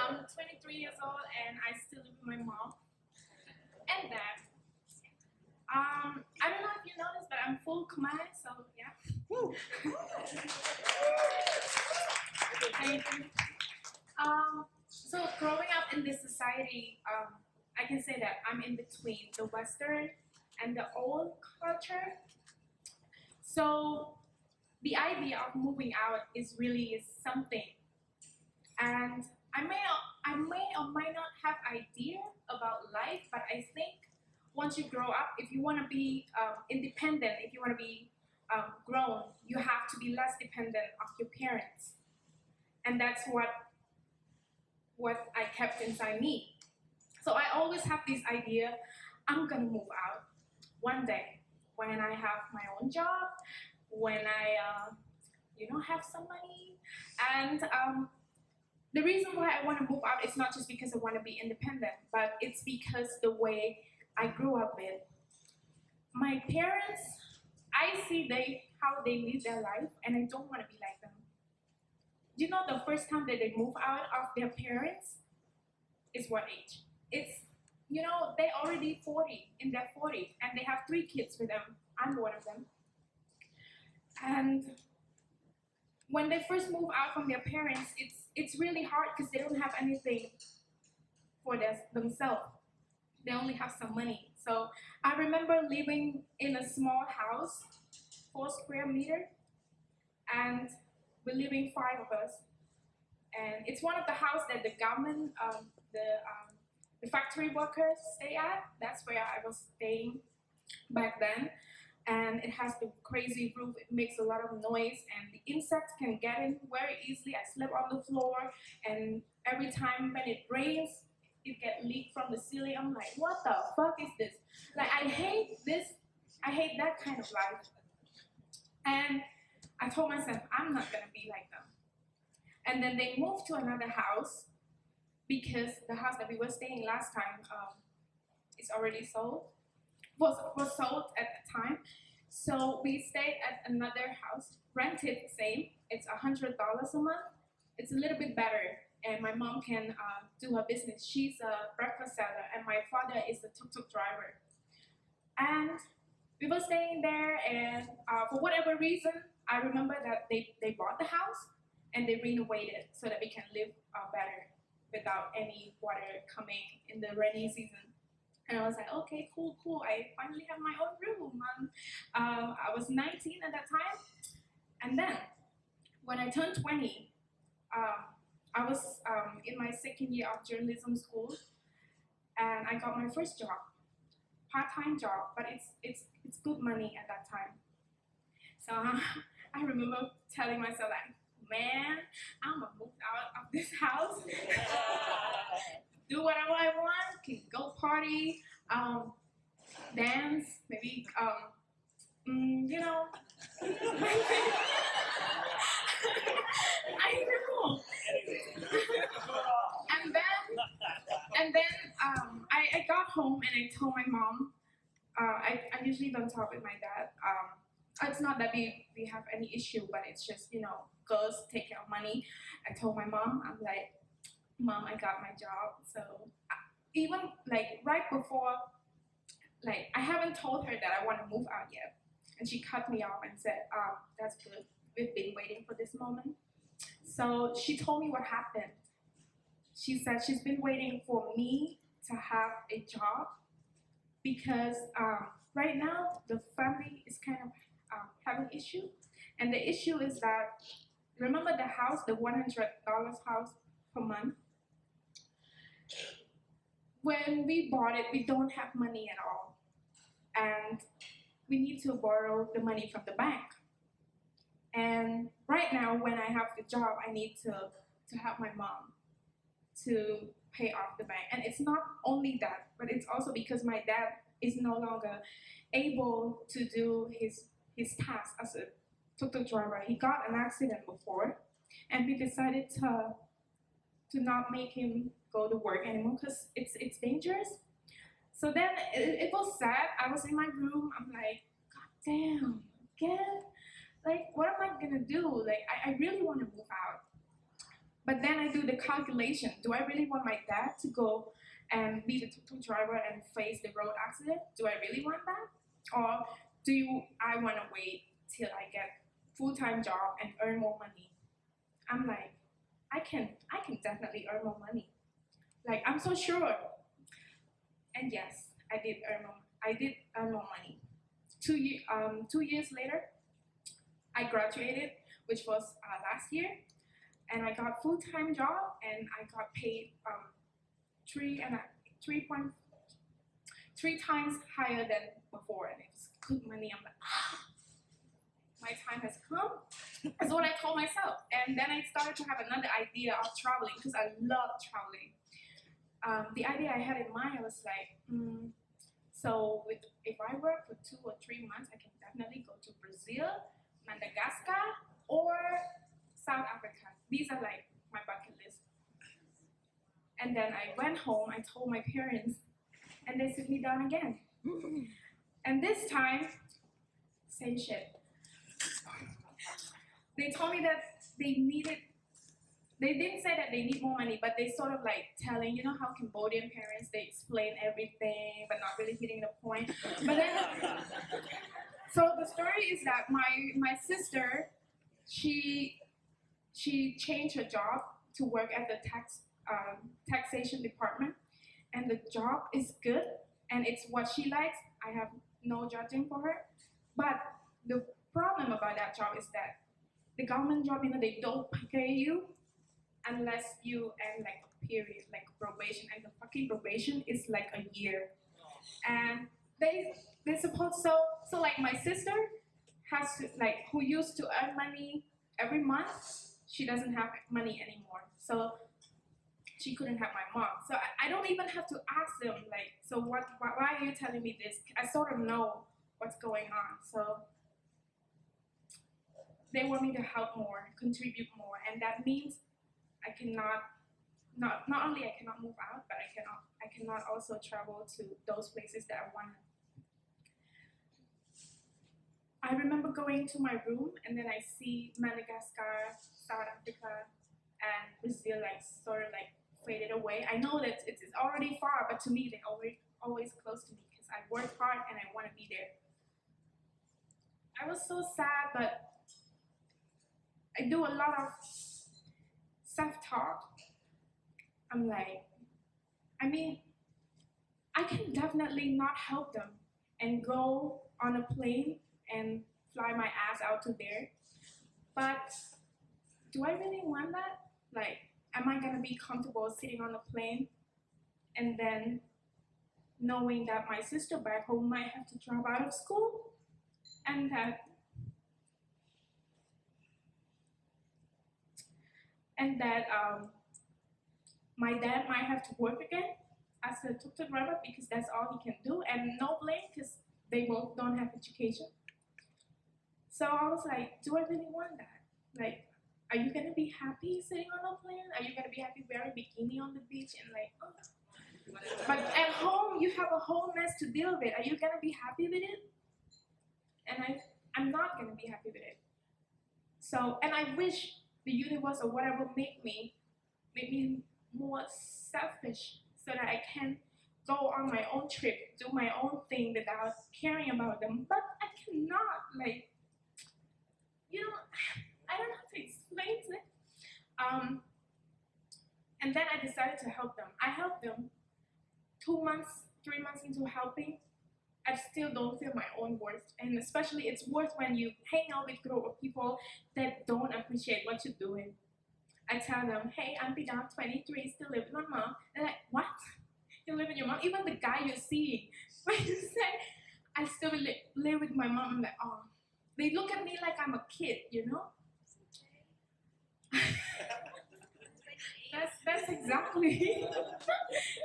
I'm 23 years old and I still live with my mom and dad. I don't know if you noticed, but I'm full Khmer, so yeah. Woo. Thank you. So growing up in this society, I can say that I'm in between the Western and the old culture. So the idea of moving out is really something, and I may or might not have idea about life, but I think once you grow up, if you want to be independent, if you want to be grown, you have to be less dependent of your parents, and that's what I kept inside me. So I always have this idea: I'm gonna move out one day when I have my own job, when I have some money, and the reason why I want to move out is not just because I want to be independent, but it's because the way I grew up with. My parents, I see how they live their life, and I don't want to be like them. You know, the first time that they move out of their parents is what age? It's, they already 40, in their 40s, and they have 3 kids with them. I'm one of them. And when they first move out from their parents, it's really hard because they don't have anything for themselves. They only have some money. So I remember living in a small house, 4 square meter, and we're living 5 of us. And it's one of the houses that the government, the factory workers stay at. That's where I was staying back then. And it has the crazy roof. It makes a lot of noise, and the insects can get in very easily. I slept on the floor, and every time when it rains, it gets leaked from the ceiling. I'm like, what the fuck is this? Like, I hate this. I hate that kind of life. And I told myself, I'm not gonna be like them. And then they moved to another house because the house that we were staying last time is already sold. Was sold at the time. So we stayed at another house, rented same. It's $100 a month. It's a little bit better, and my mom can do her business. She's a breakfast seller, and my father is a tuk-tuk driver. And we were staying there, and for whatever reason, I remember that they bought the house and they renovated so that we can live better without any water coming in the rainy season. And I was like, okay, cool. I finally have my own room. I was 19 at that time. And then, when I turned 20, I was in my second year of journalism school, and I got my first job, part-time job, but it's good money at that time. So I remember telling myself like, man, I'm gonna move out of this house. Do whatever I want, can go party, dance, maybe, I know. and then I got home and I told my mom. I usually don't talk with my dad. It's not that we have any issue, but it's just, girls take care of money. I told my mom, I'm like, Mom, I got my job. So even like right before, like I haven't told her that I want to move out yet. And she cut me off and said, that's good. We've been waiting for this moment. So she told me what happened. She said she's been waiting for me to have a job because right now the family is kind of having issue. And the issue is that, remember the house, the $100 house per month? When we bought it, we don't have money at all. And we need to borrow the money from the bank. And right now, when I have the job, I need to help my mom to pay off the bank. And it's not only that, but it's also because my dad is no longer able to do his task as a tuk-tuk driver. He got an accident before, and we decided to not make him go to work anymore because it's dangerous. So then it was sad. I was in my room. I'm like, God damn, again? Like, what am I gonna do? Like, I really want to move out. But then I do the calculation. Do I really want my dad to go and be the tuk-tuk driver and face the road accident? Do I really want that? Or I want to wait till I get full-time job and earn more money? I'm like, I can definitely earn more money. Like, I'm so sure. And yes, I did earn more money. 2 years later, I graduated, which was last year, and I got full-time job, and I got paid 3 times higher than before, and it's good money. I'm like, my time has come. That's what I told myself. And then I started to have another idea of traveling because I love traveling. The idea I had in mind, I was like, if I work for 2 or 3 months, I can definitely go to Brazil, Madagascar, or South Africa. These are like my bucket list. And then I went home, I told my parents, and they sit me down again. And this time, same shit. They told me that they didn't say that they need more money, but they sort of like telling, you know how Cambodian parents, they explain everything, but not really hitting the point. But then, so the story is that my sister, she changed her job to work at the taxation department, and the job is good, and it's what she likes. I have no judging for her, but the problem about that job is that the government job, they don't pay you unless you end like a period, like probation, and the fucking probation is like a year. And they supposed so like my sister has to, like, who used to earn money every month, she doesn't have money anymore. So she couldn't have my mom. So I don't even have to ask them, like, so why are you telling me this? I sort of know what's going on. So they want me to help more, contribute more, and that means I cannot, not only I cannot move out, but I cannot also travel to those places that I want. I remember going to my room, and then I see Madagascar, South Africa, and Brazil like sort of like faded away. I know that it's already far, but to me they're always close to me because I work hard and I want to be there. I was so sad, but I do a lot of self-talk. I'm like, I mean, I can definitely not help them and go on a plane and fly my ass out to there. But do I really want that? Like, am I gonna be comfortable sitting on a plane and then knowing that my sister back home might have to drop out of school and that my dad might have to work again as a tuk-tuk driver because that's all he can do, and no blame because they both don't have education. So I was like, do I really want that? Like, are you gonna be happy sitting on a plane? Are you gonna be happy wearing bikini on the beach and like, oh. But at home you have a whole mess to deal with. Are you gonna be happy with it? And I'm not gonna be happy with it. So, and I wish the universe or whatever make me more selfish so that I can go on my own trip, do my own thing without caring about them. But I cannot, like, I don't know how to explain it. And then I decided to help them. I helped them 2 months, 3 months into helping. I still don't feel my own worth. And especially it's worse when you hang out with a group of people that don't appreciate what you're doing. I tell them, hey, I'm Pidor, 23, still living with my mom. They're like, what? You live with your mom? Even the guy you see, when you say, I still live with my mom, I'm like, oh. They look at me like I'm a kid, you know? That's exactly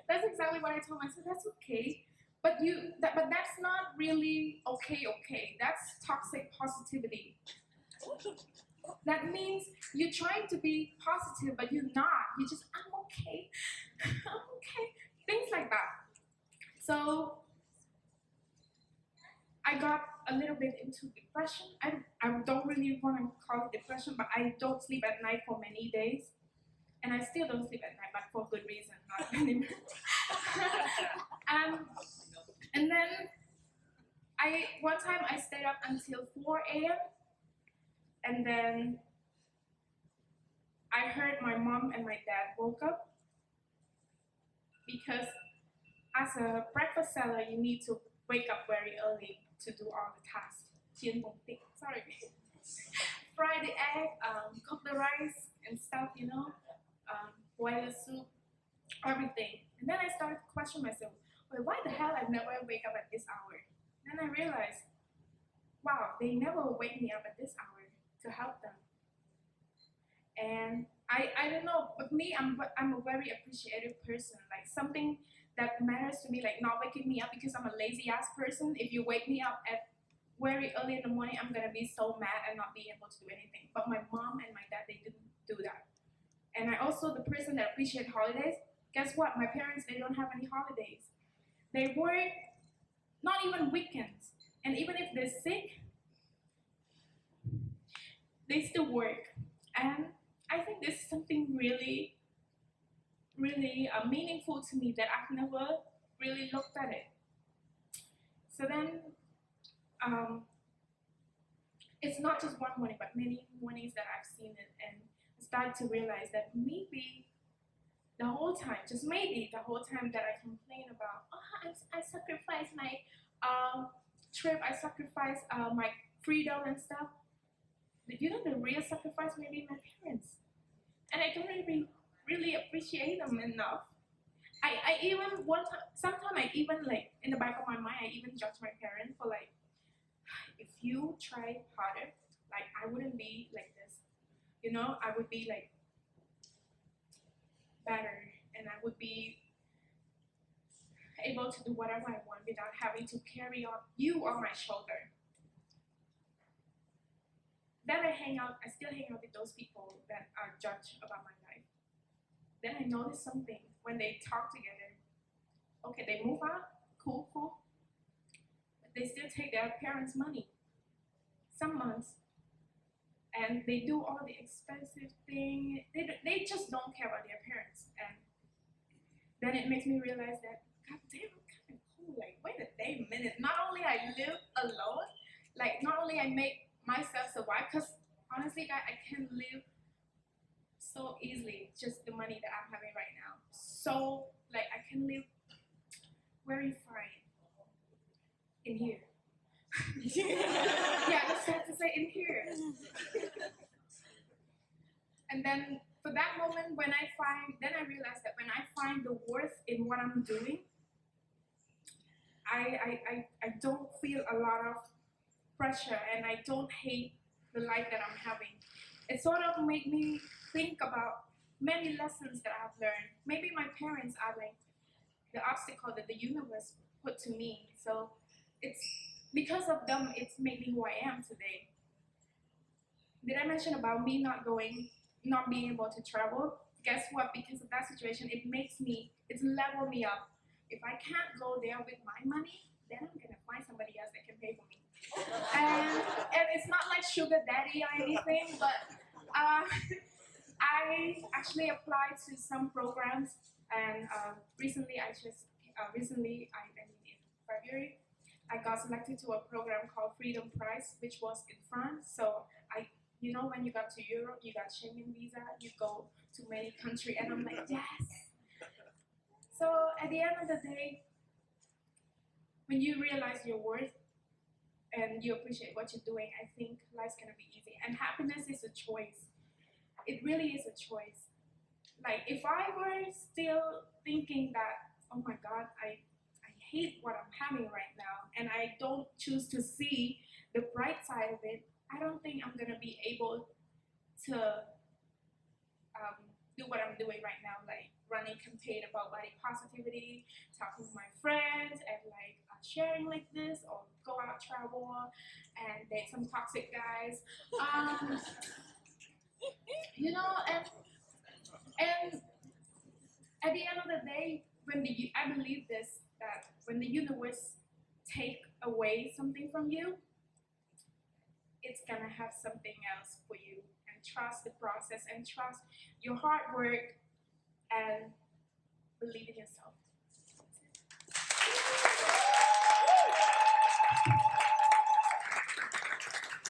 that's exactly what I told myself. That's okay, but that's not really okay. That's toxic positivity. That means you're trying to be positive, but you're not. You're just, I'm okay, I'm okay, things like that. So I got a little bit into depression. I don't really want to call it depression, but I don't sleep at night for many days. and I still don't sleep at night, but for good reason, not anymore. And then one time I stayed up until 4 a.m. and then I heard my mom and my dad woke up because as a breakfast seller, you need to wake up very early to do all the tasks. Sorry. Fry the egg, cook the rice and stuff, boil the soup, everything. And then I started to question myself, wait, why the hell I never wake up at this hour? Then I realized, wow, they never wake me up at this hour to help them. And I don't know, with me, I'm a very appreciative person. Like something that matters to me, like not waking me up because I'm a lazy ass person. If you wake me up at very early in the morning, I'm gonna be so mad and not be able to do anything. But my mom and my dad, they didn't do that. And I also the person that appreciate holidays. Guess what? My parents, they don't have any holidays. They work, not even weekends. And even if they're sick, they still work. And I think this is something really, really meaningful to me that I've never really looked at it. So then, it's not just one morning, but many mornings that I've seen it and started to realize that maybe the whole time, just maybe the whole time that I complain about, I sacrificed my trip, I sacrificed my freedom and stuff. The real sacrifice may be my parents. And I don't really appreciate them enough. I even sometimes I even like in the back of my mind, I even judge my parents for like, if you try harder, like I wouldn't be like this. I would be like better and I would be able to do whatever I want without having to carry you on my shoulder. Then I still hang out with those people that are judged about my life. Then I notice something when they talk together. Okay, they move out, cool. But they still take their parents' money. Some months. And they do all the expensive things. They just don't care about their parents. And then it makes me realize that, God damn, I'm kind of cool. Like, wait a minute. Not only I live alone, like not only I make myself survive, because honestly, guys, I can live so easily, just the money that I'm having right now. So, like, I can live very fine in here. Yeah, I just have to say in here. And then for that moment, then I realized that when I find the worth in what I'm doing, I don't feel a lot of pressure and I don't hate the life that I'm having. It sort of made me think about many lessons that I've learned. Maybe my parents are like the obstacle that the universe put to me. So it's because of them, it's made me who I am today. Did I mention about me not being able to travel? Guess what? Because of that situation, it's leveled me up. If I can't go there with my money, then I'm gonna find somebody else that can pay for me. And it's not like sugar daddy or anything, but I actually applied to some programs, and recently, I ended in February, I got selected to a program called Freedom Prose, which was in France. So when you got to Europe, you got Schengen visa, you go to many countries, and I'm like, yes. So at the end of the day, when you realize your worth and you appreciate what you're doing, I think life's gonna be easy. And happiness is a choice. It really is a choice. Like if I were still thinking that, oh my God, I hate what I'm having right now, and I don't choose to see the bright side of it, I don't think I'm gonna be able to do what I'm doing right now, like running campaign about body positivity, talking to my friends, and like sharing like this, or go out travel and date some toxic guys. And at the end of the day, I believe this, that when the universe take away something from you, it's gonna have something else for you. And trust the process and trust your hard work and believe in yourself.